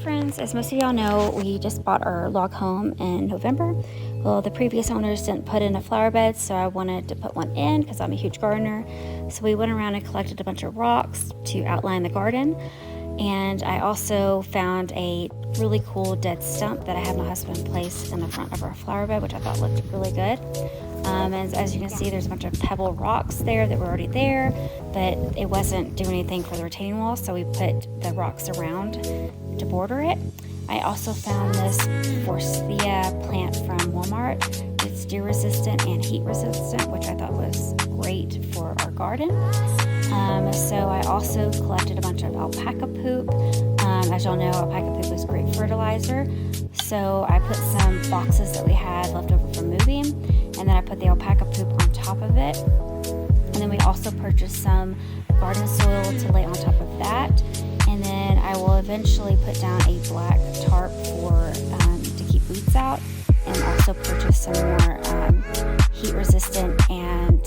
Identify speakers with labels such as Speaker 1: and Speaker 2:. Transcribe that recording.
Speaker 1: friends, as most of y'all know, we just bought our log home in November. Well, the previous owners didn't put in a flower bed, so I wanted to put one in because I'm a huge gardener. So we went around and collected a bunch of rocks to outline the garden. And I also found a really cool dead stump that I had my husband place in the front of our flower bed, which I thought looked really good. And as you can see, there's a bunch of pebble rocks there that were already there, but it wasn't doing anything for the retaining wall, so we put the rocks around to border it. I also found this Forsythia plant from Walmart. It's deer resistant and heat resistant, which I thought was great for our garden. So I also collected a bunch of alpaca poop. As y'all know, alpaca poop is great fertilizer. So I put some boxes that we had left over from moving, and then I put the alpaca poop on top of it. And then we also purchased some garden soil to lay on top of that. And then I will eventually put down a black tarp to keep weeds out, and also purchase some more heat resistant and